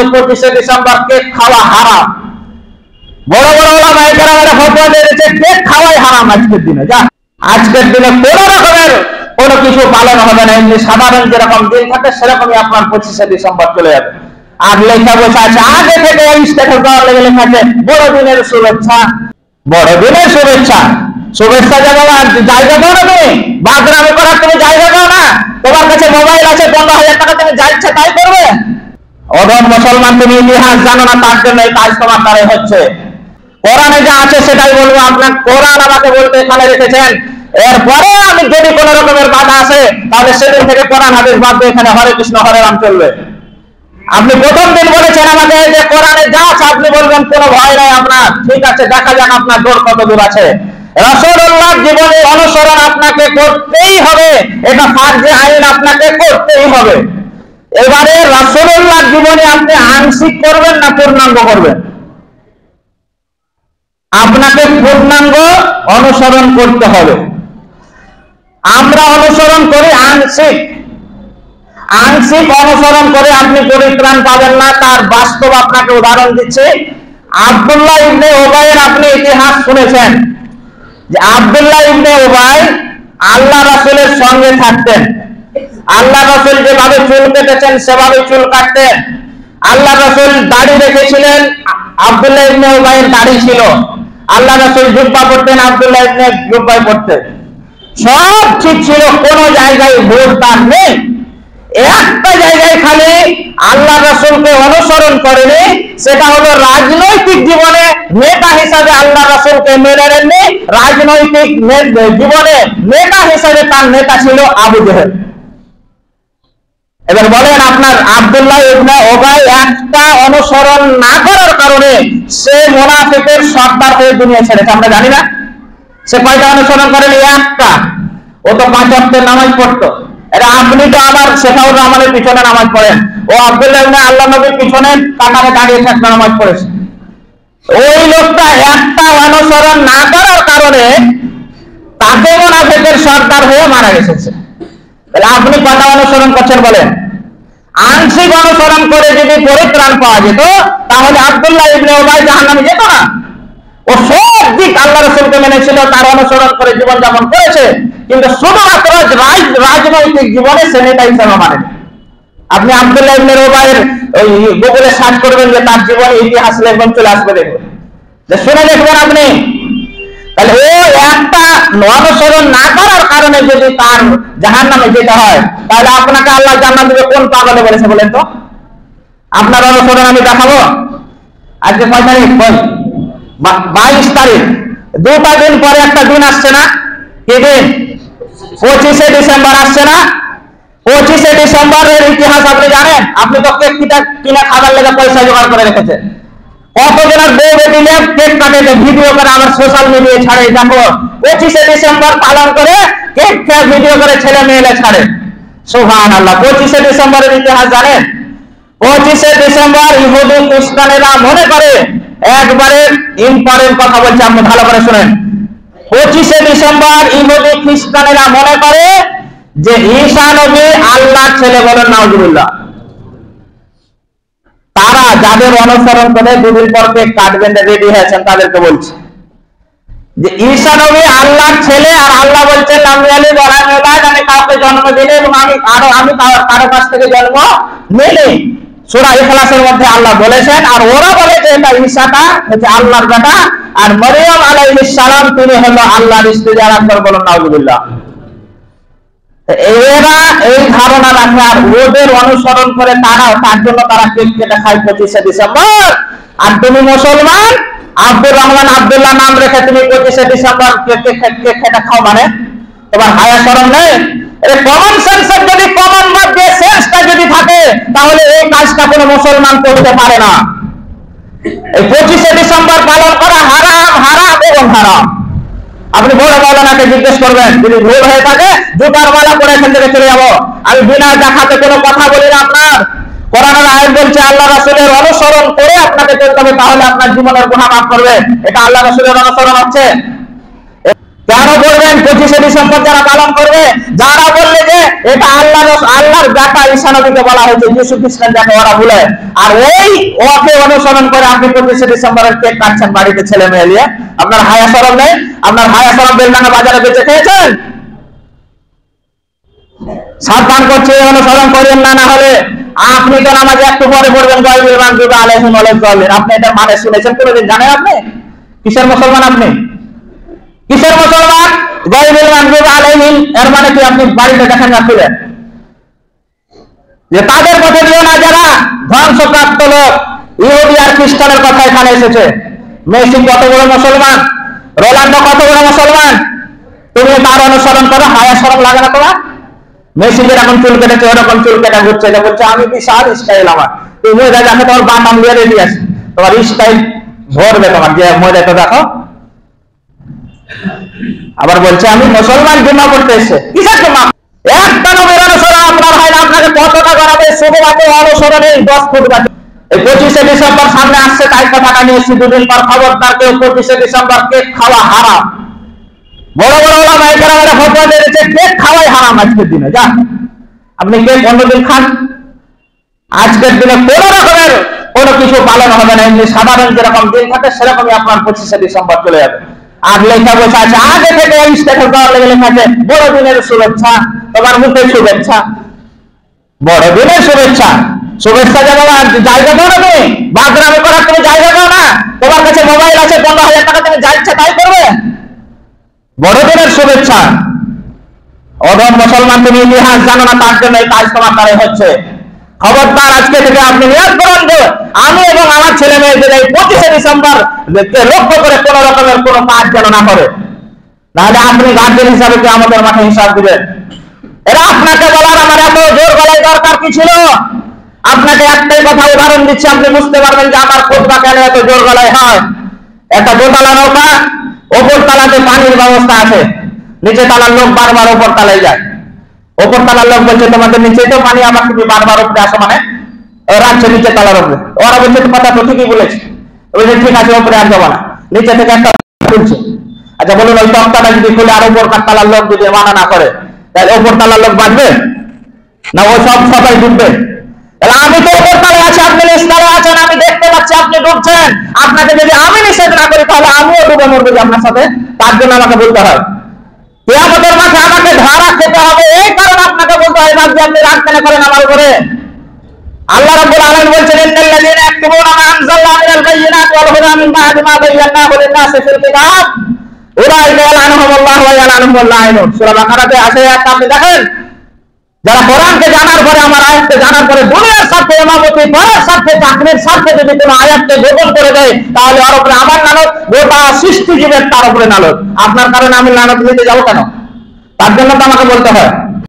যে 25শে December cake খাওয়া হারাম। বড় বড় ওলামা কেরামেরা ফতোয়া দিয়েছে কেক খাওয়াই হারাম আজকের দিনে। যা আজকের দিনে কোন রকমের কোনো কিছু পালন হবে না, এমনি সাধারণ যেরকম দিন থাকে সেরকমই আপনার 25শে ডিসেম্বর চলে যাবে। আর লেখা বসে আছে আগে থেকে এই স্ট্যাটাস দেওয়ার লেগে লেখা আছে বড়দিনের শুভেচ্ছা। বড়দিনের শুভেচ্ছা শুভেচ্ছা জায়গা জায়গা দাও না, তুমি বাদরামি করার তুমি জায়গা দাও না। তোমার কাছে মোবাইল আছে, 15,000 টাকা তুমি যা ইচ্ছা তাই করবে। অধম মুসলমান, তুমি ইতিহাস জানো না, তার জন্য এই কাজ তোমার দ্বারা হচ্ছে। কোরআনে যা আছে সেটাই বলবো। আপনার কোরআন আমাকে বলতে এখানে রেখেছেন, এরপরে আমি যদি কোন রকমের বাধা আসে তাহলে সেদিন থেকে কোরআন হাদিস বাদ দিয়ে এখানে হরে কৃষ্ণ হরে রাম চলবে। আপনি প্রথম দিন বলেছেন আমাকে যে কোরআনে যা আছে আপনি বলবেন কোনো ভয় নাই আপনার, ঠিক আছে, দেখা যাক আপনার দৌড় কত দূর আছে। রাসূলুল্লাহর জীবনে অনুসরণ আপনাকে করতেই হবে, এটা ফরজে আইন, আপনাকে করতেই হবে। এবারে রাসূলুল্লাহর জীবনে আপনি আংশিক করবেন না পূর্ণাঙ্গ করবেন? আপনাকে পূর্ণাঙ্গ অনুসরণ করতে হবে। আমরা অনুসরণ করি আংশিক। আংশিক অনুসরণ করে আপনি পরিত্রাণ পাবেন না। তার বাস্তব আপনাকে উদাহরণ দিচ্ছে। আব্দুল্লাহ ইবনে উবাইয়ের আপনি ইতিহাস শুনেছেন যে আব্দুল্লাহ ইবনে উবাই আল্লাহ রাসূলের সঙ্গে থাকতেন। আল্লাহ রাসূল যেভাবে চুল কেটেছেন সেভাবে চুল কাটতেন। আল্লাহ রাসূল দাড়ি রেখেছিলেন, আব্দুল্লাহ ইবনে উবাইয়ের দাড়ি ছিল। আল্লাহ রাসূল জুব্বা পরতেন, আব্দুল্লাহ ইবনে জুব্বা পরতেন। সব ঠিক ছিল, কোন জায়গায় ভুল তার নেই। একটা জায়গায় খালি আল্লাহ রাসূলকে অনুসরণ করেনি, সেটা হলো রাজনৈতিক জীবনে নেতা হিসাবে আল্লাহ রাসূলকে মেনে নেননি। রাজনৈতিক জীবনে নেতা হিসাবে তার নেতা ছিল আবু জেহেল। এবার বলেন আপনার আব্দুল্লাহ ইবনে উবাই একটা অনুসরণ না করার কারণে সে মুনাফিকের সর্দার হয়ে দুনিয়া ছেড়েছে, আমরা জানি না? সে কয়টা অনুসরণ করেনি? একটা। ও তো 5 ওয়াক্তের নামাজ পড়তো। এটা আপনি তো আবার শেখাও আমাদের পিছনে নামাজ পড়েন। ও আব্দুল্লাহ ইবনে আল্লাহ নবীর পিছনে কাতারে দাঁড়িয়ে থাকতে নামাজ পড়েছে। ওই লোকটা একটা অনুসরণ না করার কারণে তাকে মুনাফিকের সর্দার হয়ে মারা গেছে। তাহলে আপনি কয়টা অনুসরণ করছেন বলেন? আংশিক অনুসরণ করে যদি পরিত্রাণ পাওয়া যেত তাহলে আব্দুল্লাহ ইবনে উবাই জাহান্নামে যেত না। ও সব দিক আল্লাহ রাসূলকে মেনেছিল, তার অনুসরণ করে জীবন যাপন করেছে, কিন্তু শুধুমাত্র রাজনৈতিক জীবনে সে নেতা হিসেবে মানেনি। আপনি আব্দুল্লাহ ইবনে উবাইয়ের ওই গুগলে সার্চ করবেন যে তার জীবনে ইতিহাস লিখবেন, চলে আসবে, দেখবেন, যে শুনে দেখবেন আপনি। তাহলে ও একটা অনুসরণ না করার কারণে যদি তার জাহান্নামে যেতে হয় তাহলে আপনাকে আল্লাহ জান্নাত দিবে কোন পাগলে বলেছে বলেন তো? আপনার অনুসরণ আমি দেখাবো। আজকে কয় তারিখ? 22 তারিখ। 2টা দিন পরে একটা দিন আসছে না? কি দিন? 25শে ডিসেম্বর আসছে না? 25শে ডিসেম্বরের ইতিহাস আপনি জানেন? আপনি তো কেক কিনা খাবার লেগে পয়সা জোগাড় করে রেখেছেন। কতজনের বউ বেটি নিয়ে কেক কাটে, ভিডিও করে আবার সোশ্যাল মিডিয়ায় ছাড়ে। দেখো 25শে ডিসেম্বর পালন করে কেক খেয়ে ভিডিও করে ছেলে মেয়েরা ছাড়ে। সুবহানাল্লাহ। 25শে ডিসেম্বরের ইতিহাস জানেন? 25শে ডিসেম্বর ইহুদি খ্রিস্টানেরা মনে করে, একবারে ইম্পর্টেন্ট কথা বলছি, আপনি ভালো করে শুনেন। 25শে ডিসেম্বর ইহুদি খ্রিস্টানেরা মনে করে যে ঈসা নবী আল্লাহর ছেলে, বলেন নাউজুবিল্লাহ। তারা যাদের অনুসরণ করে দুদিন পর কেক কাটবেন রেডি হয়েছেন তাদেরকে বলছে যে ঈসা নবী আল্লাহর ছেলে, আর আল্লাহ বলছেন আমি কাউকে জন্ম দিলে এবং আমি কারো কাছ থেকে জন্ম নিইনি। সূরা ইখলাসের মধ্যে আল্লাহ বলেছেন। আর ওরা বলে যে এটা ঈসাটা হচ্ছে আল্লাহর বেটা, আর মরিয়ম আলাইহিস সালাম তিনি হলো আল্লাহর স্ত্রী। যারা বলেন নাউজুবিল্লাহ। এরা এই ধারণা রাখে আর ওদের অনুসরণ করে তার জন্য তারা কেক কেটে খায় 25শে ডিসেম্বর। আর তুমি মুসলমান, আব্দুর রহমান আব্দুল্লাহ নাম রেখে তুমি 25শে ডিসেম্বর কেক কেটে খাও, মানে তোমার হায়া শরম নেই? কমন সেন্সের যদি কমন মধ্যে সেন্সটা যদি থাকে তাহলে এই কাজটা কোনো মুসলমান করতে পারে না। এই 25শে ডিসেম্বর পালন করা হারাম, হারাম এবং হারাম। আপনি বড় মাওলানাকে জিজ্ঞেস করবেন, যদি ভুল হয়ে থাকে জুতার মালা পরে এখান থেকে চলে যাবো। আমি বিনা দেখাতে কোনো কথা বলি না। আপনার কোরআনের আয়াত বলছে আল্লাহ রাসূলের অনুসরণ করে আপনাকে চলতে হবে, তাহলে আপনার জীবনের গুনাহ মাফ করবে। এটা আল্লাহ রাসূলের অনুসরণ হচ্ছে? কেন করবেন? 25শে ডিসেম্বর যারা পালন করবে, যারা বললে যে এটা আল্লাহর বেটা ঈসা নবীকে বলা হয়েছে, যীশু খ্রিস্টান যাকে ওরা বলে, আর ওকে অনুসরণ করে আপনি 25শে ডিসেম্বরের কেক কাটছেন বাড়িতে ছেলে মেয়ে নিয়ে। আপনার হায়া শরম নেই? আপনার হায়া শরম বেলডাঙ্গা বাজারে বেঁচে খেয়েছেন? সাবধান করছে, অনুসরণ করেন না, না হলে আপনি তো নামাজে একটু পরে পড়বেন গায়বুল মাগদুবি আলাইহিম ওয়ালাদ-দাল্লিন। আপনি এটা মানে শুনেছেন কোনোদিন? জানেন আপনি কিসের মুসলমান? আপনি কিসের মুসলমান? গায়বুল মাগদুবি আলাইহিম এর মানে কি? আপনি বাড়িতে দেখেন না খুলে যে তাদের কথা দিও না যারা ধ্বংসপ্রাপ্ত লোক, ইহুদি আর খ্রিস্টানের কথা এখানে এসেছে। মেসি কত বড় মুসলমান, রোনাল্ডো কত বড় মুসলমান, তুমি তার অনুসরণ করো, হায়া শরম লাগে না তোমার? মেসি যেরকম চুল কেটেছে ওরকম চুল কেটে ঘুরছে, এটা বলছে আমি বিশাল স্টাইল আমার। তুমি মহিলা দেখো, তোমার বাম লিয়ে রেডি আছে, তোমার স্টাইল ধরবে তোমার, যে মহিলাটা দেখো। আবার বলছে আমি মুসলমান, জুম্মা পড়তে এসে কিসের জুম্মা? একটা নবীর অনুসরণ আপনার হয় না, আপনাকে কতটা করাবে শুধুমাত্র অনুসরণে 10 ফুট গাছ। এই 25শে ডিসেম্বর সামনে আসছে, তাই কথাটা নিয়ে এসেছি। দুদিন পর খবরদার কেউ 25শে ডিসেম্বর কেক খাওয়া হারাম। বড় বড় ওলামায়ে কেরামেরা ফতোয়া দিয়েছে কেক খাওয়াই হারাম আজকের দিনে। যা আপনি কেক অন্যদিন খান, আজকের দিনে কোন রকমের কোনো কিছু পালন হবে না। এমনি সাধারণ যেরকম দিন থাকে সেরকমই আপনার 25শে ডিসেম্বর চলে যাবে। আর লেখা বসে আছে আগে থেকে এই স্টেটাস দেওয়ার লেগে লেখা আছে বড়দিনের শুভেচ্ছা, তোমার মুখে শুভেচ্ছা, বড়দিনের শুভেচ্ছা। শুভেচ্ছা জায়গা দাও না, তুমি বাগরামি করার তুমি জায়গা দাও না। তোমার কাছে মোবাইল আছে, 15,000 টাকা, তুমি যা ইচ্ছা তাই করবে। বড়দিনের শুভেচ্ছা। অধম মুসলমান, তুমি ইতিহাস জানো না, তার জন্য এই কাজ তোমার দ্বারা হচ্ছে। খবরদার আজকে থেকে আপনি নিয়ত করুন যে আমি এবং আমার ছেলে মেয়েদের এই 25শে ডিসেম্বর লক্ষ্য করে কোন রকমের কোন কাজ যেন না করে, নাহলে আপনি গার্জেন হিসাবে কি আমাদের মাঠে হিসাব দিবেন। এরা আপনাকে বলার আমার এত জোর গলায় দরকার কি ছিল? আপনাকে একটাই কথা উদাহরণ দিচ্ছি, আপনি বুঝতে পারবেন যে আমার খুতবা কেন এত জোর গলায় হয়। একটা দোতলা নৌকা, ওপর তলাতে পানির ব্যবস্থা আছে, নিচে তলার লোক বারবার ওপর তলায় যায়। ওপর তলার লোক বলছে তোমাদের নিচে তো পানি, আবার তুমি বারবার উপরে আসো, মানে রাখছে নিচে তলার উপরে। ওরা বলছে কথা তো ঠিকই বলেছে, বলছে ঠিক আছে উপরে আর যাবো না, নিচে থেকে একটা খুলছে। আচ্ছা বলুন, ওই তক্তাটা যদি খুলে আর উপর তলার লোক যদি মানা না করে, তাহলে ওপর তলার লোক বাঁচবে না? ও সবাই ডুববে। আমি তো ওপর তলায় আছি, আপনি নিচ তলায় আছেন, আমি দেখতে পাচ্ছি আপনি ডুবছেন। আপনাকে যদি আমি নিষেধ না করি তাহলে আমিও ডুবে মরবো আপনার সাথে। তার জন্য আমাকে বলতে হয়, কিয়ামতের মাঠে আমাকে ধরা খেতে হবে। এই কারণে আপনাকে বলতে হয় না যে আপনি রাগ কেন করেন আমার উপরে। আল্লাহ রাব্বুল আলামিন বলছেন ইন্নাল্লাযীনা ইয়াকতুমুনা মা আনজালনা মিনাল বায়্যিনাতি ওয়াল হুদা মিন বা'দি মা বায়্যানাহু লিন-নাসি ফিল কিতাব উলাইকা ইয়ালআনুহুমুল্লাহু ওয়া ইয়ালআনুহুমুল লাঈনুন। সূরা বাকারাতে আছে একটা, আপনি দেখেন, যারা কোরআনকে জানার পরে, আমার আয়াতকে জানার পরে দুনিয়ার স্বার্থে, ইমামতি করার স্বার্থে, চাকরির স্বার্থে যদি কোনো আয়াতকে গোপন করে দেয়, তাহলে ওর উপরে আমার নালত, গোটা সৃষ্টি জীবের তার উপরে নালত। আপনার কারণে আমি লানত দিতে যাবো কেন? তার জন্য তো আমাকে বলতে হয়।